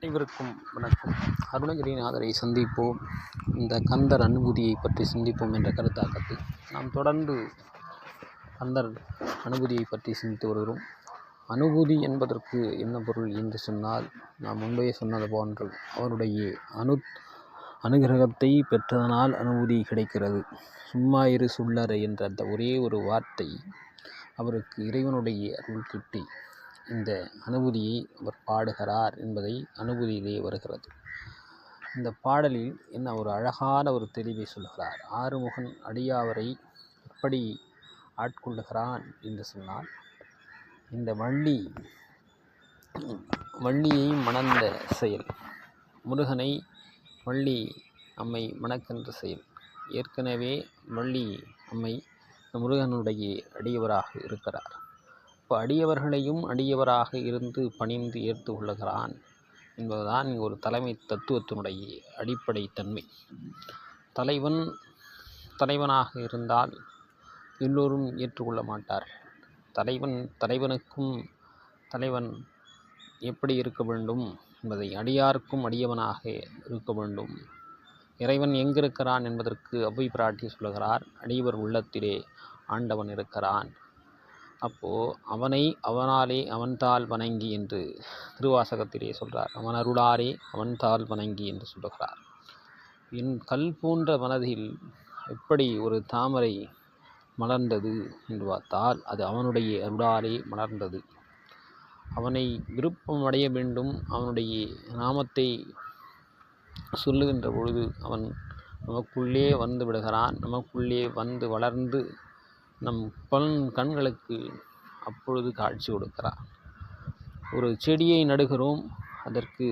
அனைவருக்கும் வணக்கம். அருணகிரிநாதரை சந்திப்போம், இந்த கந்தர் அனுபூதியை பற்றி சிந்திப்போம் என்ற கருத்தாக்கத்தில் நாம் தொடர்ந்து கந்தர் அனுபூதியை பற்றி சிந்தித்து வருகிறோம். அனுபூதி என்பதற்கு என்ன பொருள் என்று சொன்னால், நாம் முன்பே சொன்னது போன்று அவருடைய அனுகிரகத்தை பெற்றதனால் அனுபூதி கிடைக்கிறது. சும்மா இரு சொல்லறை என்ற அந்த ஒரே ஒரு வார்த்தை அவருக்கு இறைவனுடைய அருள் கிட்டி இந்த அனுபூதியை அவர் பாடுகிறார் என்பதை அனுபூதியிலே வருகிறது. இந்த பாடலில் என்ன ஒரு அழகான ஒரு தெளிவை சொல்கிறார். ஆறுமுகன் அடியாவரை எப்படி ஆட்கொள்ளுகிறான் என்று சொன்னால், இந்த வள்ளியை மணந்த செயல், முருகனை வள்ளி அம்மை மணக்கின்ற செயல். ஏற்கனவே வள்ளி அம்மை முருகனுடைய அடியவராக இருக்கிறார். இப்போ அடியவர்களையும் அடியவராக இருந்து பணிந்து ஏற்று கொள்ளுகிறான் என்பதுதான் ஒரு தலைமை தத்துவத்தினுடைய அடிப்படை தன்மை. தலைவனாக இருந்தால் எல்லோரும் ஏற்றுக்கொள்ள மாட்டார்கள். தலைவனுக்கும் தலைவன் எப்படி இருக்க வேண்டும் என்பதை, அடியாருக்கும் அடியவனாக இருக்க வேண்டும். இறைவன் எங்கிருக்கிறான் என்பதற்கு அவ்வை பிராட்டி சொல்லுகிறார், அடியவர் உள்ளத்திலே ஆண்டவன் இருக்கிறான். அப்போது அவனாலே அவன்தாள் வணங்கி என்று திருவாசகத்திலே சொல்கிறார். அவன் அருளாரே அவன்தாள் வணங்கி என்று சொல்லுகிறார். என் கல் போன்ற மனதில் எப்படி ஒரு தாமரை மலர்ந்தது என்று பார்த்தால், அது அவனுடைய அருளாலே மலர்ந்தது. அவனை விருப்பம் அடைய வேண்டும், அவனுடைய நாமத்தை சொல்லுகின்ற பொழுது அவன் நமக்குள்ளே வந்து விடுகிறான். நமக்குள்ளே வந்து வளர்ந்து நம் கண்களுக்கு அப்பொழுது காட்சி கொடுக்கிறார். ஒரு செடியை நடுகிறோம், அதற்கு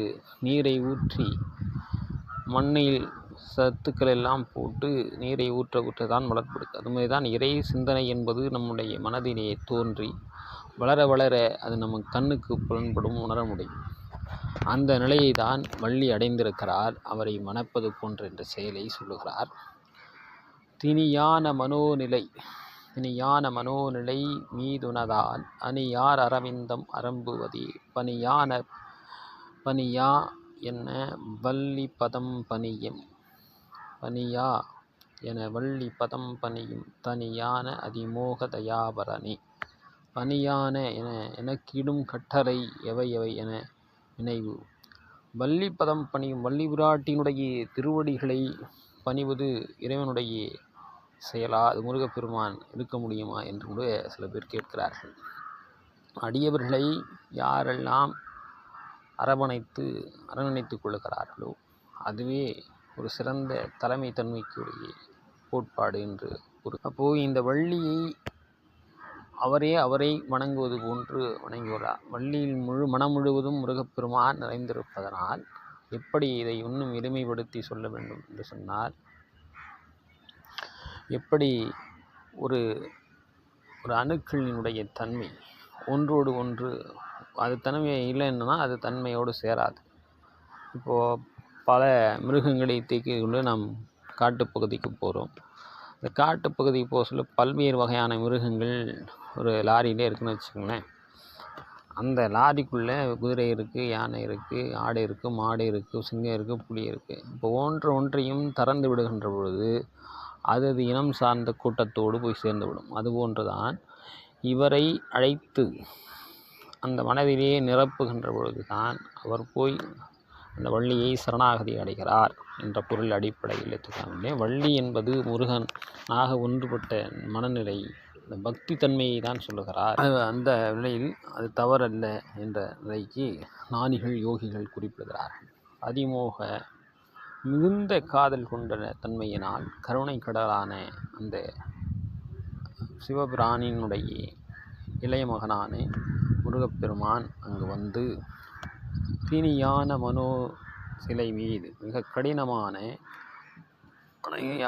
நீரை ஊற்றி மண்ணில் சத்துக்கள் எல்லாம் போட்டு நீரை ஊற்ற தான் வளர்ப்படுது. அதுமாதிரி தான் இறை சிந்தனை என்பது நம்முடைய மனதிலே தோன்றி வளர வளர அது நம்ம கண்ணுக்கு புலன்படும், உணர முடியும். அந்த நிலையை தான் வள்ளி அடைந்திருக்கிறார். அவரை மணப்பது போன்ற என்ற செயலை சொல்லுகிறார். திணியான மனோநிலை மீதுனதால் அணியார் அரவிந்தம் அரம்புவதே பணியா என்ன வள்ளி பதம் பணியும் தனியான அதிமோக தயாபரணி. பணியான என எனக்கிடும் கட்டளை எவை என நினைவு. வள்ளி பதம் பணியும், வள்ளி பிராட்டியினுடைய திருவடிகளை பணிவது இறைவனுடைய செயலா? அது முருகப்பெருமான் இருக்க முடியுமா என்று கூட சில பேர் கேட்கிறார்கள். அடியவர்களை யாரெல்லாம் அரவணைத்து கொள்ளுகிறார்களோ அதுவே ஒரு சிறந்த தலைமை தன்மைக்குரிய கோட்பாடு என்று அப்போது இந்த வள்ளியை அவரை வணங்குவது போன்று வணங்குகிறார். வள்ளியில் மனம் முழுவதும் முருகப்பெருமான் நிறைந்திருப்பதனால் எப்படி இதை இன்னும் எளிமைப்படுத்தி சொல்ல வேண்டும் என்று சொன்னால், எப்படி ஒரு அணுக்களினுடைய தன்மை ஒன்றோடு ஒன்று, அது தன்மை இல்லைன்னா அது தன்மையோடு சேராது. இப்போது பல மிருகங்களை தூக்கி கொண்டு நாம் காட்டுப்பகுதிக்கு போகிறோம். இந்த காட்டுப்பகுதிக்கு போக சொல்ல பல்வேறு வகையான மிருகங்கள் ஒரு லாரியிலே இருக்குதுன்னு வச்சுக்கோங்களேன். அந்த லாரிக்குள்ளே குதிரை இருக்குது, யானை இருக்குது, ஆடு இருக்குது, மாடு இருக்குது, சிங்கம் இருக்குது, புலி இருக்குது. இப்போ ஒன்றையும் திறந்து விடுகின்ற பொழுது அது இனம் சார்ந்த கூட்டத்தோடு போய் சேர்ந்து விடும். அதுபோன்றுதான் இவரை அழைத்து அந்த மனதிலே நிரப்புகின்ற பொழுது தான் அவர் போய் அந்த வள்ளியை சரணாகதி அடைகிறார் என்ற பொருள் அடிப்படையில் எடுத்துக்காமலே, வள்ளி என்பது முருகனாக ஒன்றுபட்ட மனநிலை, இந்த பக்தி தன்மையை தான் சொல்லுகிறார். அந்த நிலையில் அது தவறல்ல என்ற நிலைக்கு ஞானிகள் யோகிகள் குறிப்பிடுகிறார்கள். அதிமோக மிகுந்த காதல் கொண்ட தன்மையினால் கருணை கடலான அந்த சிவபிரானினுடைய இளைய மகனான முருகப்பெருமான் அங்கு வந்து திணியான மனோ சிலை மீது, மிக கடினமான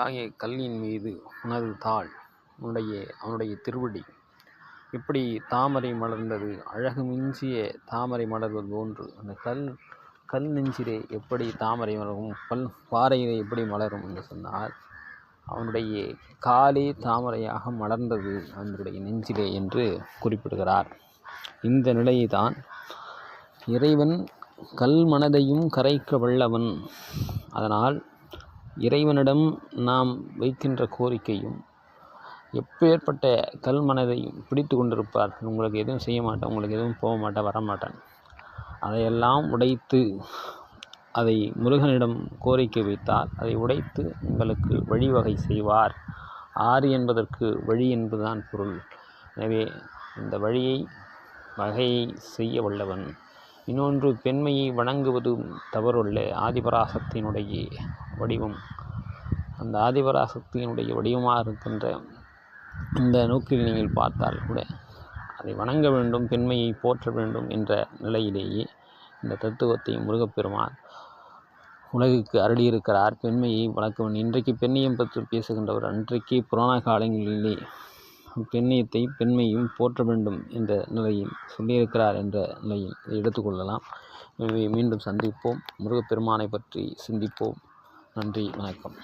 ஆகிய கல்லின் மீது உனது தாள், அவனுடைய திருவடி எப்படி தாமரை மலர்ந்தது, அழகு மிஞ்சிய தாமரை மலர்வது போன்று அந்த கல் நெஞ்சிலே எப்படி தாமரை மலரும், பாறையிலே எப்படி மலரும் என்று சொன்னால், அவனுடைய காலே தாமரையாக மலர்ந்தது அவனுடைய நெஞ்சிலே என்று குறிப்பிடுகிறார். இந்த நிலையை தான் இறைவன் கல் மனதையும் கரைக்க வல்லவன். அதனால் இறைவனிடம் நாம் வைக்கின்ற கோரிக்கையும் எப்பேற்பட்ட கல் மனதையும் பிடித்து கொண்டிருப்பார். உங்களுக்கு எதுவும் செய்ய மாட்டேன், உங்களுக்கு எதுவும் போக மாட்டேன், வரமாட்டேன், அதையெல்லாம் உடைத்து அதை முருகனிடம் கோரிக்கை வைத்தால் அதை உடைத்து உங்களுக்கு வழிவகை செய்வார். ஆறு என்பதற்கு வழி என்பதுதான் பொருள். எனவே இந்த வகையை செய்ய வல்லவன். இன்னொன்று, பெண்மையை வணங்குவதும் தவறுள்ள ஆதிபராசக்தியினுடைய வடிவம். அந்த ஆதிபராசக்தியினுடைய வடிவமாக இருக்கின்ற இந்த நோக்கில் நீங்கள் பார்த்தால் கூட அதை வணங்க வேண்டும், பெண்மையை போற்ற வேண்டும் என்ற நிலையிலேயே இந்த தத்துவத்தை முருகப்பெருமான் உலகுக்கு அருளியிருக்கிறார். பெண்மையை வளர்க்கவன். இன்றைக்கு பெண்ணியம் பற்றி பேசுகின்றவர் அன்றைக்கு புராண காலங்களிலே பெண்மையும் போற்ற வேண்டும் என்ற நிலையில் சொல்லியிருக்கிறார் என்ற நிலையில் இதை எடுத்துக்கொள்ளலாம். எனவே மீண்டும் சந்திப்போம். முருகப்பெருமானை பற்றி சிந்திப்போம். நன்றி, வணக்கம்.